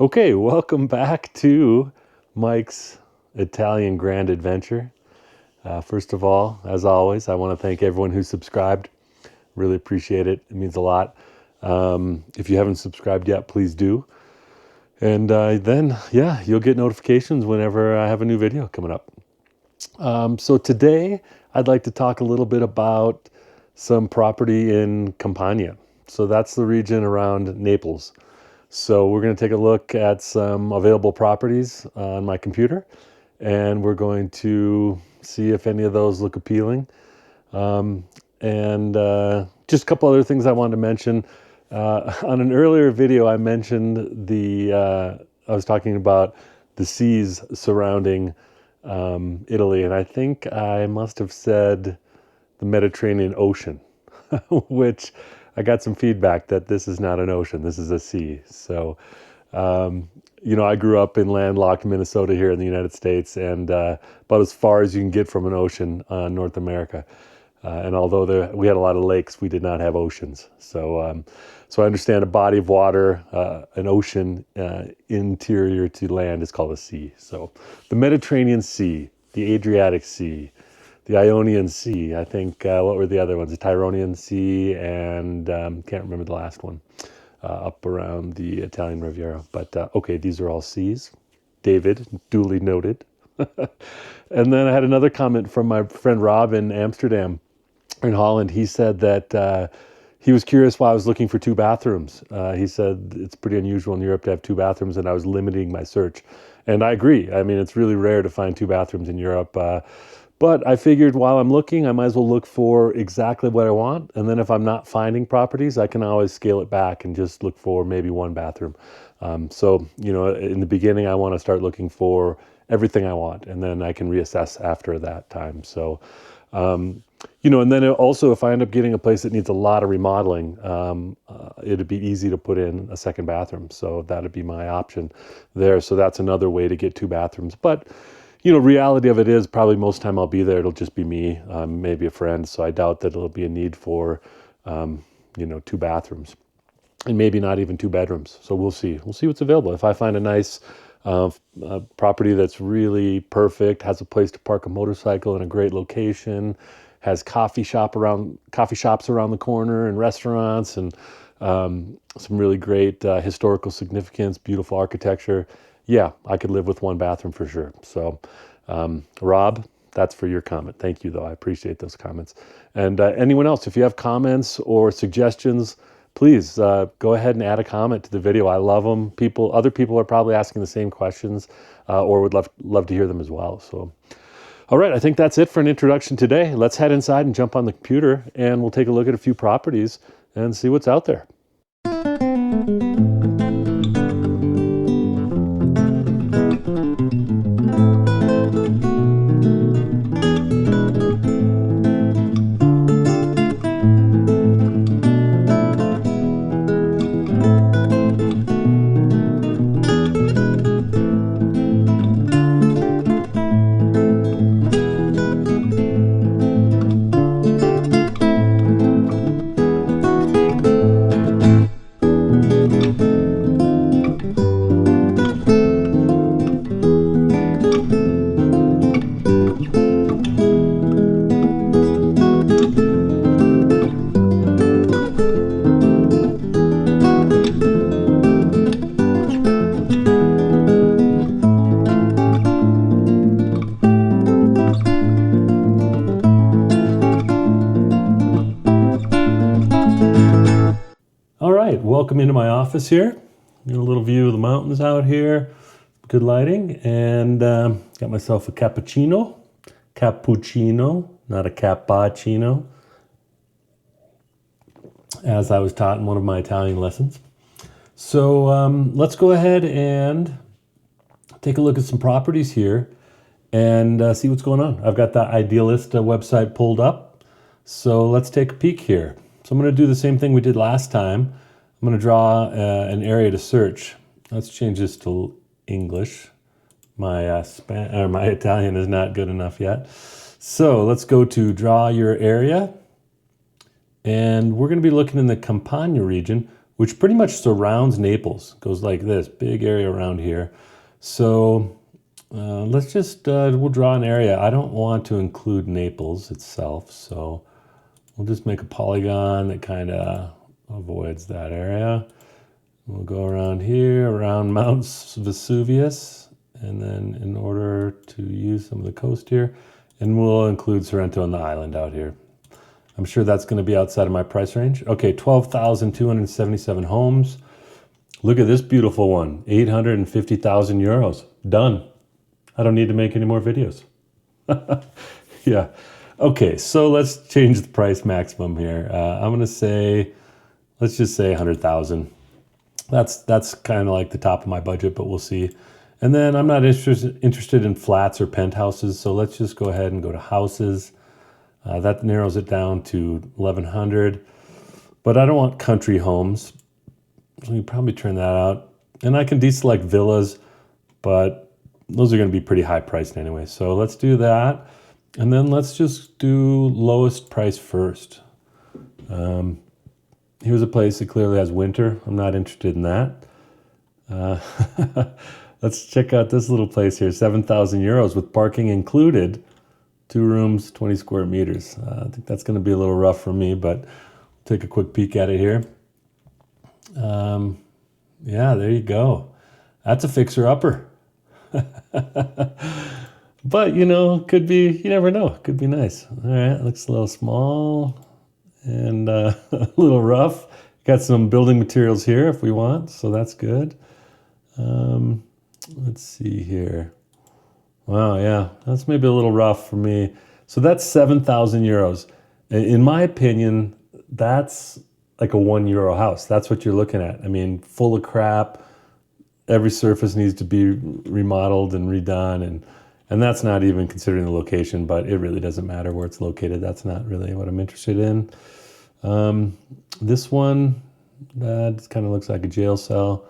Okay, welcome back to Mike's Italian Grand Adventure. First of all, as always, I want to thank everyone who subscribed. Really appreciate it. It means a lot. If you haven't subscribed yet, please do. And then, yeah, you'll get notifications whenever I have a new video coming up. So today, I'd like to talk a little bit about some property in Campania. So that's the region around Naples. So we're going to take a look at some available properties on my computer, and we're going to see if any of those look appealing. And just a couple other things I wanted to mention. On an earlier video, I mentioned I was talking about the seas surrounding Italy, and I think I must have said the Mediterranean Ocean, which I got some feedback that this is not an ocean, this is a sea. So, I grew up in landlocked Minnesota here in the United States, and about as far as you can get from an ocean in North America. And although we had a lot of lakes, we did not have oceans. So, so I understand a body of water, an ocean interior to land is called a sea. So the Mediterranean Sea, the Adriatic Sea, the Ionian Sea, I think, what were the other ones? The Tyrrhenian Sea, and can't remember the last one, up around the Italian Riviera. But okay, these are all seas. David, duly noted. And then I had another comment from my friend Rob in Amsterdam, in Holland. He said that he was curious why I was looking for two bathrooms. He said it's pretty unusual in Europe to have two bathrooms, and I was limiting my search. And I agree. I mean, it's really rare to find two bathrooms in Europe. But I figured while I'm looking, I might as well look for exactly what I want. And then if I'm not finding properties, I can always scale it back and just look for maybe one bathroom. So, in the beginning, I want to start looking for everything I want, and then I can reassess after that time. So, and then also if I end up getting a place that needs a lot of remodeling, it'd be easy to put in a second bathroom. So that'd be my option there. So that's another way to get two bathrooms. But reality of it is probably most time I'll be there. It'll just be me, maybe a friend. So I doubt that it'll be a need for, two bathrooms, and maybe not even two bedrooms. So we'll see. We'll see what's available. If I find a nice property that's really perfect, has a place to park a motorcycle in a great location, has coffee shops around the corner and restaurants, and some really great historical significance, beautiful architecture. Yeah, I could live with one bathroom for sure. So, Rob, that's for your comment. Thank you, though. I appreciate those comments. And anyone else, if you have comments or suggestions, please go ahead and add a comment to the video. I love them. Other people are probably asking the same questions, or would love to hear them as well. So, all right, I think that's it for an introduction today. Let's head inside and jump on the computer, and we'll take a look at a few properties and see what's out there. All right, welcome into my office here. Got a little view of the mountains out here, good lighting, and got myself a cappuccino, not a cappuccino, as I was taught in one of my Italian lessons. So let's go ahead and take a look at some properties here and see what's going on. I've got the Idealist website pulled up, so let's take a peek here. So I'm going to do the same thing we did last time. I'm going to draw an area to search. Let's change this to English. My Italian is not good enough yet. So let's go to draw your area. And we're going to be looking in the Campania region, which pretty much surrounds Naples. Goes like this, big area around here. So let's just, we'll draw an area. I don't want to include Naples itself, so we'll just make a polygon that kind of avoids that area. We'll go around here, around Mount Vesuvius, and then in order to use some of the coast here, and we'll include Sorrento and the island out here. I'm sure that's going to be outside of my price range. Okay, 12,277 homes. Look at this beautiful one, 850,000 euros. Done. I don't need to make any more videos. Yeah. Okay, so let's change the price maximum here. I'm going to say, let's just say 100,000. That's kind of like the top of my budget, but we'll see. And then I'm not interested in flats or penthouses, so let's just go ahead and go to houses. That narrows it down to 1,100. But I don't want country homes, so you probably turn that out. And I can deselect villas, but those are going to be pretty high priced anyway. So let's do that. And then let's just do lowest price first. Here's a place that clearly has winter. I'm not interested in that. Let's check out this little place here, 7,000 euros with parking included. 2 rooms, 20 square meters. I think that's going to be a little rough for me, but take a quick peek at it here. Yeah, there you go. That's a fixer-upper. But, you know, could be, you never know. Could be nice. All right, looks a little small and a little rough. Got some building materials here if we want, so that's good. Let's see here. Wow, yeah, that's maybe a little rough for me. So that's 7,000 euros. In my opinion, that's like a €1 house. That's what you're looking at. I mean, full of crap. Every surface needs to be remodeled and redone, and that's not even considering the location, but it really doesn't matter where it's located. That's not really what I'm interested in. This one, that kind of looks like a jail cell.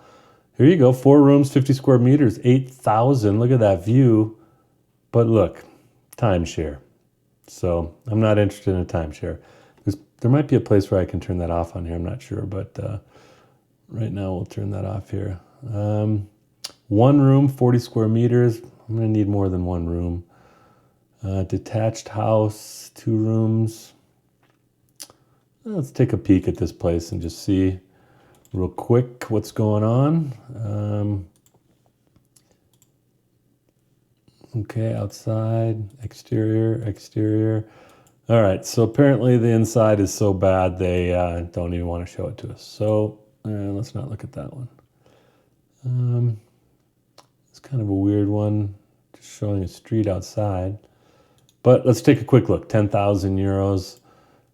Here you go, 4 rooms, 50 square meters, 8,000. Look at that view. But look, timeshare. So I'm not interested in a timeshare. There might be a place where I can turn that off on here. I'm not sure, but right now we'll turn that off here. 1 room, 40 square meters. I'm going to need more than 1 room. Detached house, 2 rooms. Let's take a peek at this place and just see real quick what's going on. Okay, outside, exterior. All right, so apparently the inside is so bad they don't even want to show it to us. So let's not look at that one. It's kind of a weird one, just showing a street outside. But let's take a quick look, 10,000 euros.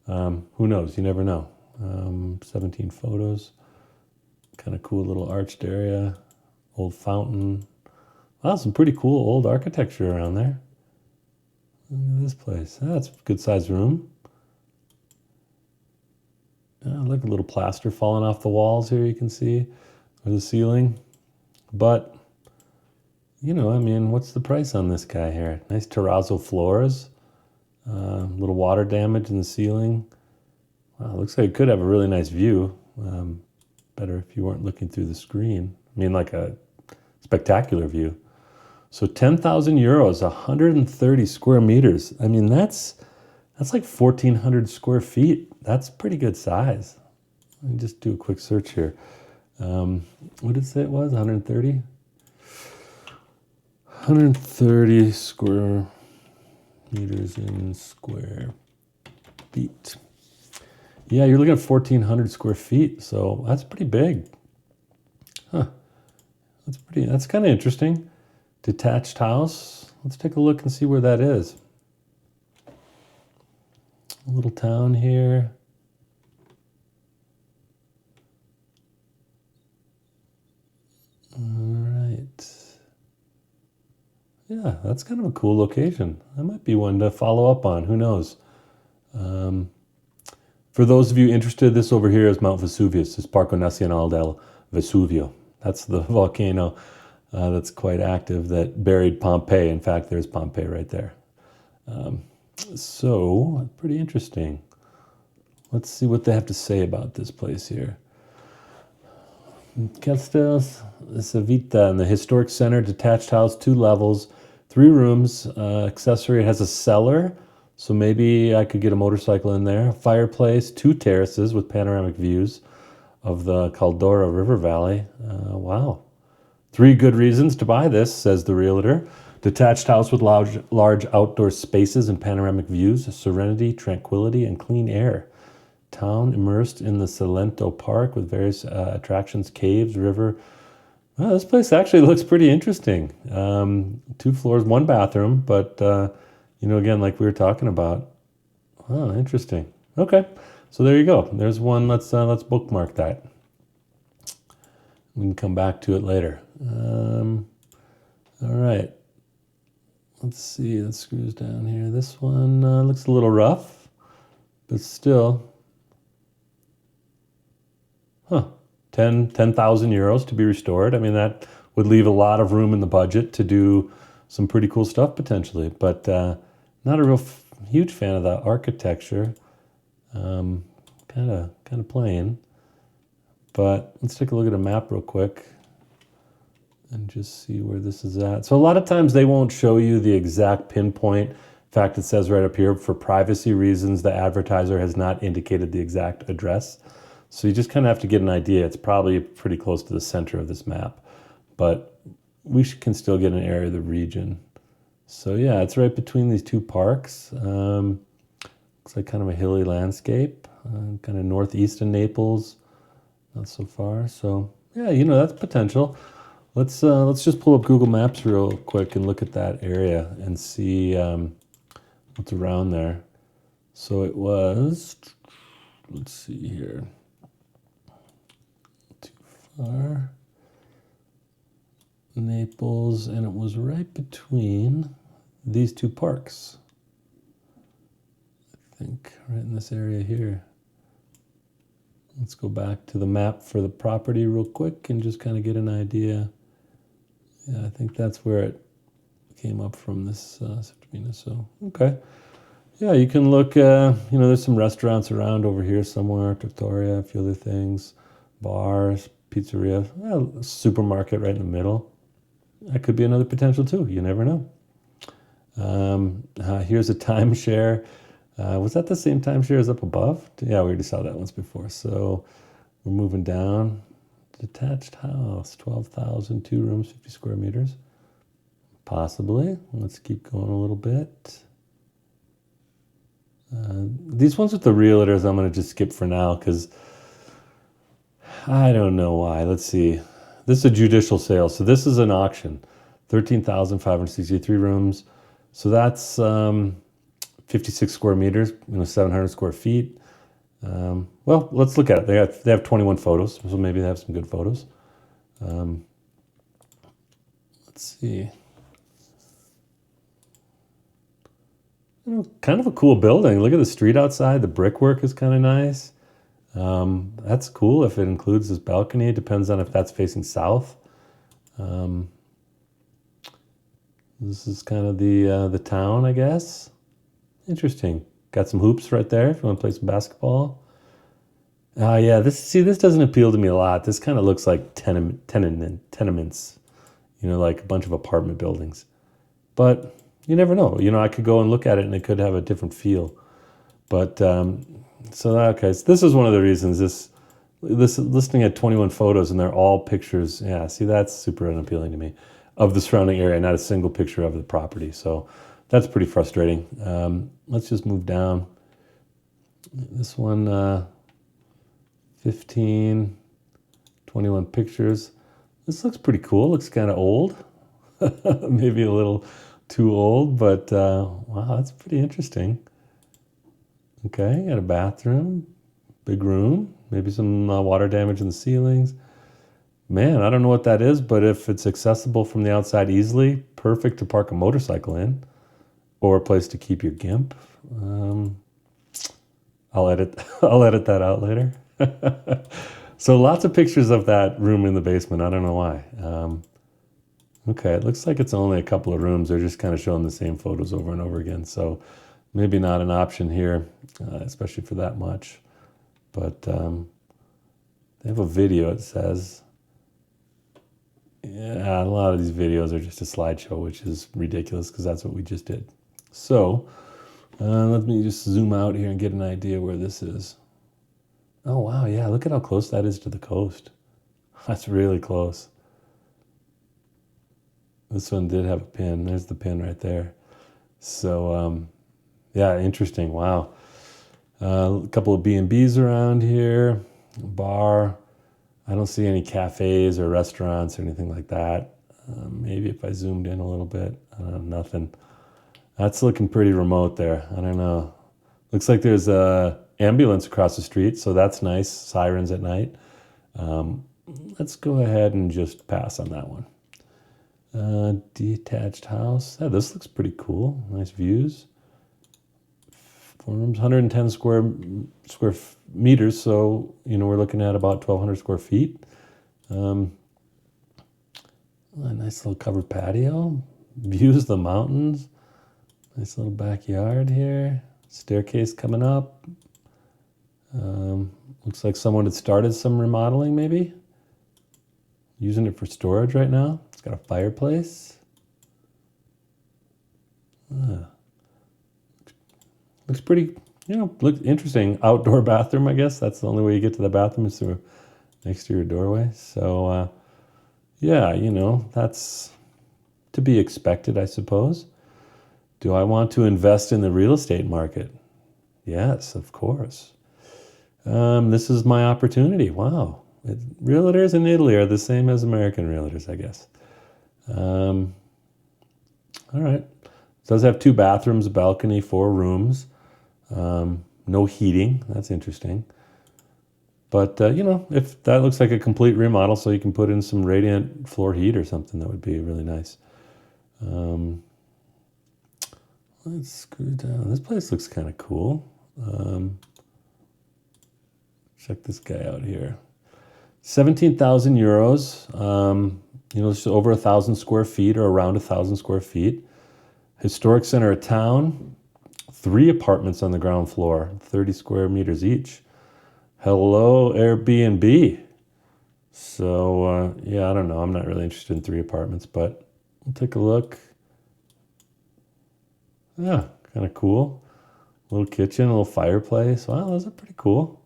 Who knows, you never know. 17 photos, kind of cool little arched area, old fountain. Wow, some pretty cool old architecture around there. Look at this place. That's a good sized room. Look, a little plaster falling off the walls here, you can see, or the ceiling. But, you know, I mean, what's the price on this guy here? Nice terrazzo floors. Little water damage in the ceiling. Wow, looks like it could have a really nice view. Better if you weren't looking through the screen. I mean, like a spectacular view. So 10,000 euros, 130 square meters. I mean, that's like 1,400 square feet. That's pretty good size. Let me just do a quick search here. What did it say it was, 130? 130 square meters in square feet. Yeah, you're looking at 1,400 square feet, so that's pretty big. Huh. That's kind of interesting. Detached house. Let's take a look and see where that is. A little town here. All right. Yeah, that's kind of a cool location. That might be one to follow up on. Who knows? For those of you interested, this over here is Mount Vesuvius. This Parco Nazionale del Vesuvio. That's the volcano that's quite active that buried Pompeii. In fact, there's Pompeii right there. So, pretty interesting. Let's see what they have to say about this place here. Castells, it's a vita in the historic center, detached house, 2 levels, 3 rooms. Accessory, it has a cellar, so maybe I could get a motorcycle in there. Fireplace, 2 terraces with panoramic views of the Caldora River Valley. Wow. 3 good reasons to buy this, says the realtor. Detached house with large outdoor spaces and panoramic views, serenity, tranquility, and clean air. Town immersed in the Salento Park with various attractions, caves, river. Well, this place actually looks pretty interesting. 2 floors, 1 bathroom, but again, like we were talking about. Oh, interesting. Okay, so there you go. There's one. Let's bookmark that. We can come back to it later. All right. Let's see. That screws down here. This one looks a little rough, but still. 10,000 euros to be restored. I mean, that would leave a lot of room in the budget to do some pretty cool stuff potentially, but not a real huge fan of the architecture. Kind of plain. But let's take a look at a map real quick and just see where this is at. So a lot of times they won't show you the exact pinpoint. In fact, it says right up here, for privacy reasons, the advertiser has not indicated the exact address. So you just kind of have to get an idea. It's probably pretty close to the center of this map, but we can still get an area of the region. So yeah, it's right between these 2 parks. Looks like kind of a hilly landscape, kind of northeast of Naples, not so far. So yeah, that's potential. Let's just pull up Google Maps real quick and look at that area and see what's around there. So it was, let's see here. Naples, and it was right between these 2 parks. I think right in this area here. Let's go back to the map for the property real quick and just kind of get an idea. Yeah, I think that's where it came up from, this Septimina. So, okay. Yeah, you can look, there's some restaurants around over here somewhere, Trattoria, a few other things, bars, pizzeria, a supermarket right in the middle. That could be another potential too. You never know. Here's a timeshare. Was that the same timeshare as up above? Yeah, we already saw that once before. So we're moving down. Detached house, 12,000, 2 rooms, 50 square meters. Possibly. Let's keep going a little bit. These ones with the realtors, I'm going to just skip for now because I don't know why. Let's see. This is a judicial sale. So this is an auction. 13,563 rooms. So that's 56 square meters, 700 square feet. Well, let's look at it. They have 21 photos, so maybe they have some good photos. Let's see. Kind of a cool building. Look at the street outside. The brickwork is kind of nice. That's cool if it includes this balcony. It depends on if that's facing south. This is kind of the town, I guess. Interesting. Got some hoops right there if you want to play some basketball. Yeah, this doesn't appeal to me a lot. This kind of looks like tenements, like a bunch of apartment buildings. But you never know. I could go and look at it and it could have a different feel. But okay, so this is one of the reasons this listing at 21 photos and they're all pictures. Yeah, see, that's super unappealing to me of the surrounding area, not a single picture of the property. So that's pretty frustrating. Let's just move down. This one, 15, 21 pictures. This looks pretty cool. Looks kind of old. Maybe a little too old, but wow, that's pretty interesting. Okay, got a bathroom, big room, maybe some water damage in the ceilings. Man, I don't know what that is, but if it's accessible from the outside easily, perfect to park a motorcycle in, or a place to keep your GIMP. I'll edit that out later. So lots of pictures of that room in the basement. I don't know why. Okay, it looks like it's only a couple of rooms. They're just kind of showing the same photos over and over again. So maybe not an option here, especially for that much. But they have a video, it says. Yeah, a lot of these videos are just a slideshow, which is ridiculous because that's what we just did. So let me just zoom out here and get an idea where this is. Oh, wow. Yeah, look at how close that is to the coast. That's really close. This one did have a pin. There's the pin right there. So, yeah, interesting. Wow. A couple of B&Bs around here, a bar. I don't see any cafes or restaurants or anything like that. Maybe if I zoomed in a little bit, nothing. That's looking pretty remote there. I don't know. Looks like there's a ambulance across the street, so that's nice. Sirens at night. Um, let's go ahead and just pass on that one. Detached house. Yeah, this looks pretty cool. Nice views. 4 rooms, 110 square meters. So we're looking at about 1,200 square feet. A nice little covered patio. Views of the mountains. Nice little backyard here. Staircase coming up. Looks like someone had started some remodeling, maybe. Using it for storage right now. It's got a fireplace. Looks pretty, looks interesting. Outdoor bathroom, I guess. That's the only way you get to the bathroom is through next to your doorway. So, yeah, that's to be expected, I suppose. Do I want to invest in the real estate market? Yes, of course. This is my opportunity. Wow. Realtors in Italy are the same as American realtors, I guess. All right. It does have 2 bathrooms, a balcony, 4 rooms. No heating. That's interesting. But, if that looks like a complete remodel, so you can put in some radiant floor heat or something, that would be really nice. Let's screw down. This place looks kind of cool. Check this guy out here. 17,000 euros. Just over 1,000 square feet or around 1,000 square feet. Historic center of town. 3 apartments on the ground floor, 30 square meters each. Hello, Airbnb. So, yeah, I don't know. I'm not really interested in 3 apartments, but we'll take a look. Yeah, kind of cool. Little kitchen, a little fireplace. Wow, those are pretty cool.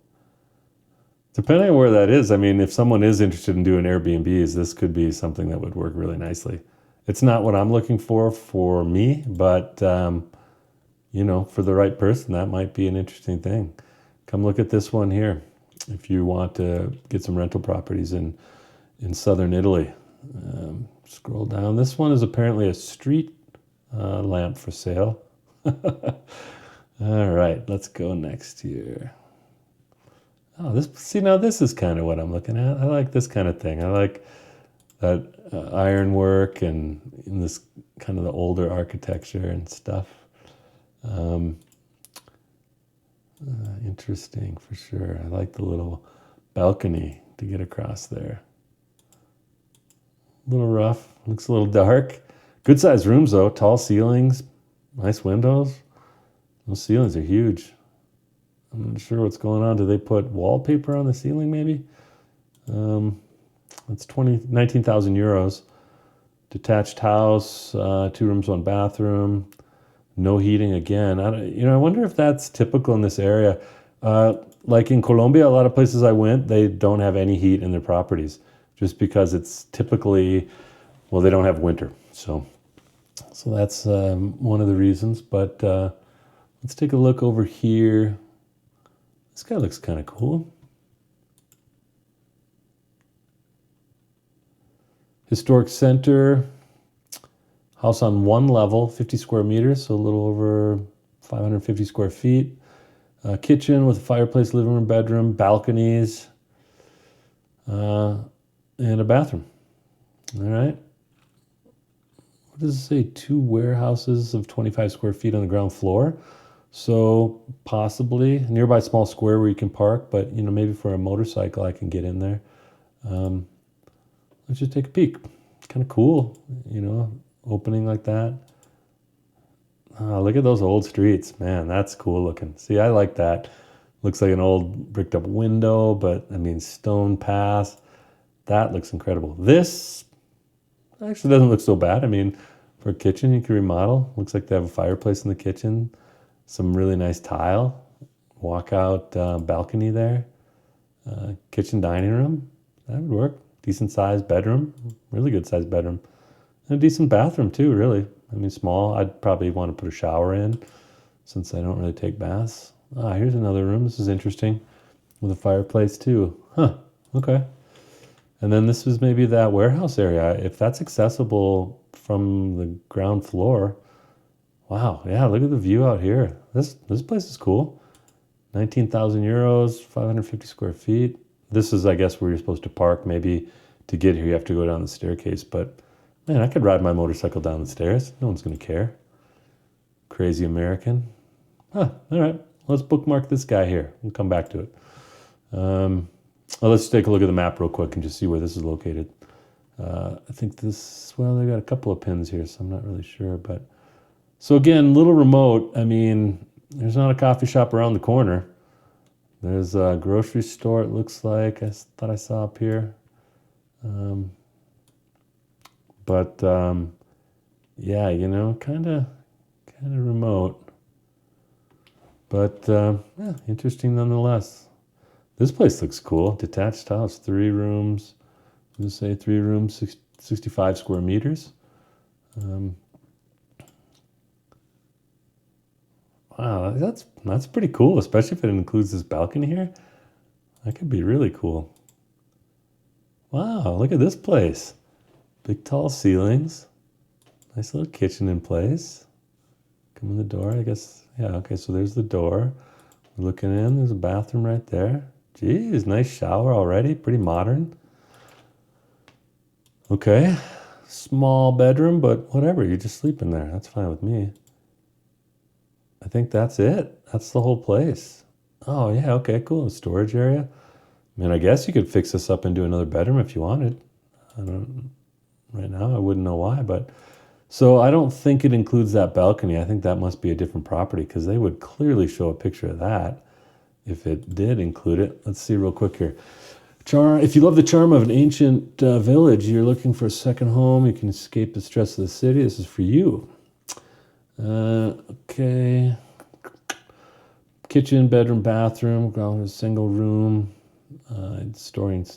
Depending on where that is, I mean, if someone is interested in doing Airbnbs, this could be something that would work really nicely. It's not what I'm looking for me, but, for the right person, that might be an interesting thing. Come look at this one here if you want to get some rental properties in southern Italy. Scroll down. This one is apparently a street lamp for sale. All right, let's go next here. Oh, now this is kind of what I'm looking at. I like this kind of thing. I like that ironwork and in this kind of the older architecture and stuff. Interesting for sure. I like the little balcony to get across there. A little rough, looks a little dark. Good sized rooms though, tall ceilings, nice windows. Those ceilings are huge. I'm not sure what's going on. Do they put wallpaper on the ceiling maybe? That's 19,000 euros. Detached house, 2 rooms, 1 bathroom. No heating again. I wonder if that's typical in this area. Like in Colombia, a lot of places I went, they don't have any heat in their properties just because it's typically, well, they don't have winter. So that's one of the reasons. But let's take a look over here. This guy looks kind of cool. Historic center. House on 1 level, 50 square meters, so a little over 550 square feet. Kitchen with a fireplace, living room, bedroom, balconies, and a bathroom. All right. What does it say? 2 warehouses of 25 square feet on the ground floor. So possibly nearby small square where you can park, but maybe for a motorcycle I can get in there. Let's just take a peek. It's kind of cool, opening like that. Oh, look at those old streets. Man, that's cool looking. See, I like that. Looks like an old bricked up window, but I mean, stone path. That looks incredible. This actually doesn't look so bad. I mean, for a kitchen, you can remodel. Looks like they have a fireplace in the kitchen, some really nice tile, walkout balcony there, kitchen dining room. That would work. Decent sized bedroom, really good sized bedroom, and a decent bathroom too. Really, I mean, small. I'd probably want to put a shower in, since I don't really take baths. Ah, here's another room. This is interesting, with a fireplace too. Huh. Okay. And then this was maybe that warehouse area. If that's accessible from the ground floor, wow, yeah, look at the view out here. This place is cool. 19,000 euros, 550 square feet. This is, I guess, where you're supposed to park. Maybe to get here, you have to go down the staircase. But man, I could ride my motorcycle down the stairs. No one's going to care. Crazy American. Huh, all right. Let's bookmark this guy here. We'll come back to it. Well, let's take a look at the map real quick and just see where this is located. I think this, well, they got a couple of pins here, so I'm not really sure. But so again, little remote. I mean, there's not a coffee shop around the corner. There's a grocery store, it looks like. I thought I saw up here. Yeah, you know, kind of remote. But yeah, interesting nonetheless. This place looks cool. Detached house, 3 rooms. Let's say 3 rooms, 65 square meters. Wow, that's pretty cool, especially if it includes this balcony here. That could be really cool. Wow, look at this place. Big tall ceilings. Nice little kitchen in place. Come in the door, I guess. Yeah, okay, so there's the door. We're looking in, there's a bathroom right there. Geez, nice shower already, pretty modern. Okay, small bedroom, but whatever, you just sleep in there. That's fine with me. I think that's it. That's the whole place. Oh yeah, okay, cool. Storage area. I mean, I guess you could fix this up into another bedroom if you wanted. Right now, I wouldn't know why, but so I don't think it includes that balcony. I think that must be a different property because they would clearly show a picture of that if it did include it. Let's see real quick here. If you love the charm of an ancient village, you're looking for a second home, you can escape the stress of the city, this is for you. Okay. Kitchen, bedroom, bathroom, a single room, storing.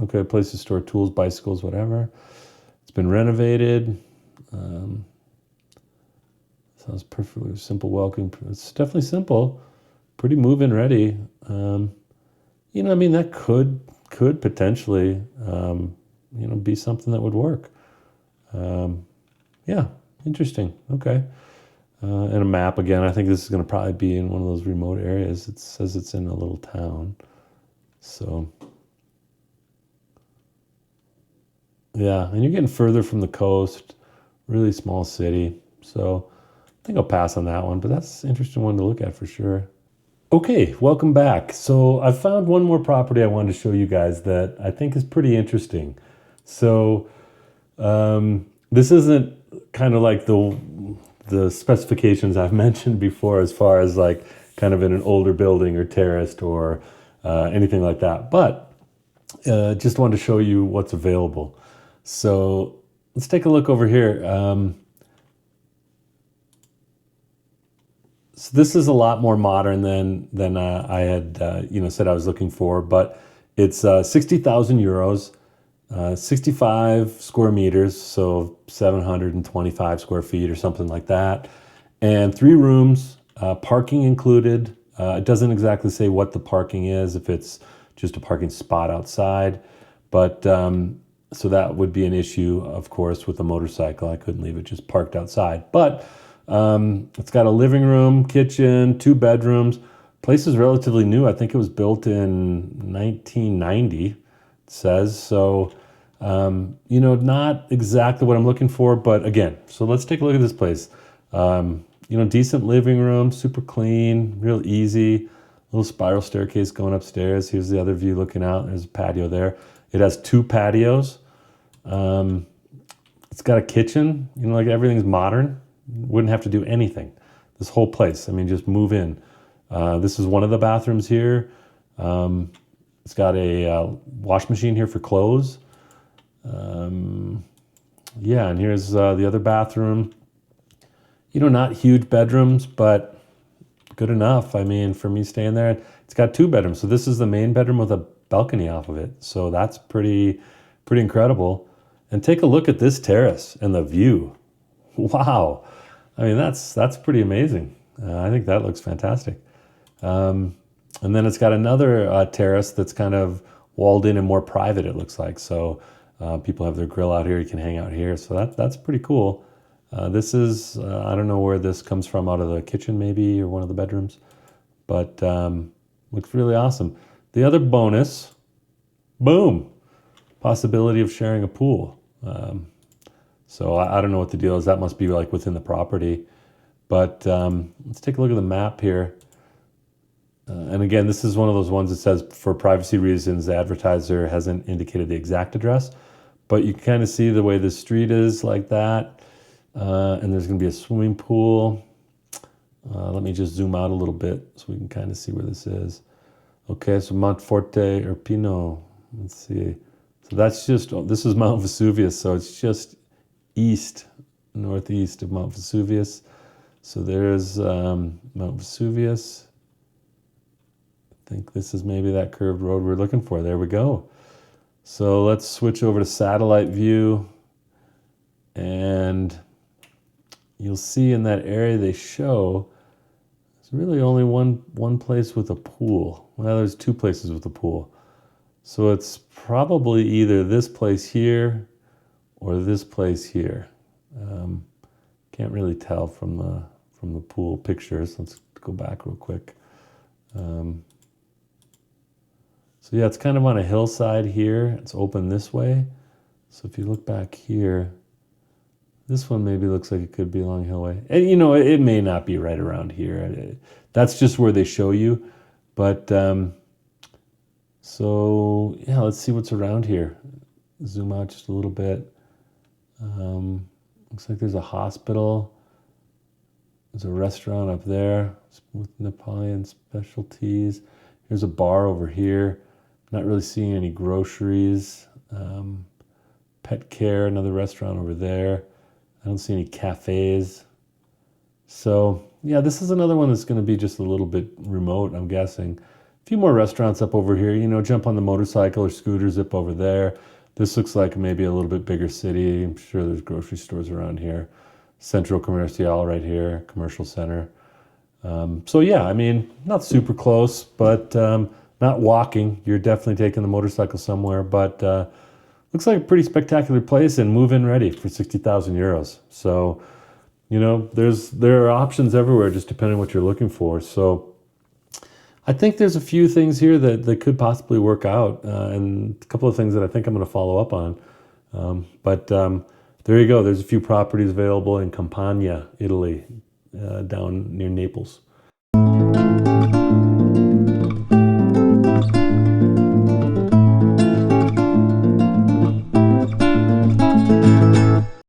Okay, place to store tools, bicycles, whatever. It's been renovated. Sounds perfectly simple, welcome. It's definitely simple. Pretty move-in ready. You know, I mean, that could potentially, you know, be something that would work. Yeah, interesting. Okay. And a map again. I think this is going to probably be in one of those remote areas. It says it's in a little town. So, yeah, and you're getting further from the coast. Really small city. So, I think I'll pass on that one. But that's an interesting one to look at for sure. Okay, welcome back. So I found one more property I wanted to show you guys that I think is pretty interesting. So this isn't kind of like the specifications I've mentioned before as far as like kind of in an older building or terraced or anything like that. But just wanted to show you what's available. So let's take a look over here. So this is a lot more modern than I had you know, said I was looking for, but it's 60,000 euros, 65 square meters, so 725 square feet or something like that, and 3 rooms, parking included. It doesn't exactly say what the parking is, if it's just a parking spot outside, but so that would be an issue, of course, with a motorcycle. I couldn't leave it just parked outside, but it's got a living room, kitchen, 2 bedrooms. Place is relatively new. I think it was built in 1990, it says. So, you know, not exactly what I'm looking for, but again, so let's take a look at this place. You know, decent living room, super clean, real easy. Little spiral staircase going upstairs. Here's the other view looking out. There's a patio there. It has 2 patios. It's got a kitchen, you know, like everything's modern. Wouldn't have to do anything. This whole place, I mean, just move in. This is one of the bathrooms here. It's got a wash machine here for clothes. Yeah, and here's the other bathroom. You know, not huge bedrooms, but good enough. I mean, for me staying there, it's got 2 bedrooms. So this is the main bedroom with a balcony off of it. So that's pretty incredible. And take a look at this terrace and the view. Wow. I mean, that's pretty amazing. I think that looks fantastic. And then it's got another terrace that's kind of walled in and more private, it looks like. So people have their grill out here. You can hang out here. So that's pretty cool. This is, I don't know where this comes from, out of the kitchen maybe, or one of the bedrooms. But looks really awesome. The other bonus, boom, possibility of sharing a pool. So I don't know what the deal is. That must be like within the property. But let's take a look at the map here. And again, this is one of those ones that says for privacy reasons, the advertiser hasn't indicated the exact address. But you can kind of see the way the street is like that. And there's going to be a swimming pool. Let me just zoom out a little bit so we can kind of see where this is. Okay, so Monteforte or Pino. Let's see. So that's just, this is Mount Vesuvius. So it's just northeast of Mount Vesuvius. So there's Mount Vesuvius. I think this is maybe that curved road we're looking for. There we go. So let's switch over to satellite view. And you'll see in that area they show, there's really only one place with a pool. Well, there's 2 places with a pool. So it's probably either this place here or this place here. Can't really tell from the pool pictures. Let's go back real quick. So yeah, it's kind of on a hillside here. It's open this way. So if you look back here, this one maybe looks like it could be along Hillway. And you know, it may not be right around here. That's just where they show you. But so yeah, let's see what's around here. Zoom out just a little bit. Looks like there's a hospital. There's a restaurant up there with Napoleon specialties. Here's a bar over here. Not really seeing any groceries. Pet care, another restaurant over there. I don't see any cafes. So yeah, this is another one that's going to be just a little bit remote, I'm guessing. A few more restaurants up over here. You know, jump on the motorcycle or scooter, zip over there. This looks like maybe a little bit bigger city. I'm sure there's grocery stores around here. Centro Comercial right here, commercial center. So yeah, I mean, not super close, but not walking. You're definitely taking the motorcycle somewhere, but looks like a pretty spectacular place and move-in ready for 60,000 euros. So, you know, there are options everywhere, just depending on what you're looking for. So I think there's a few things here that could possibly work out, and a couple of things that I think I'm going to follow up on. But there you go. There's a few properties available in Campania, Italy, down near Naples.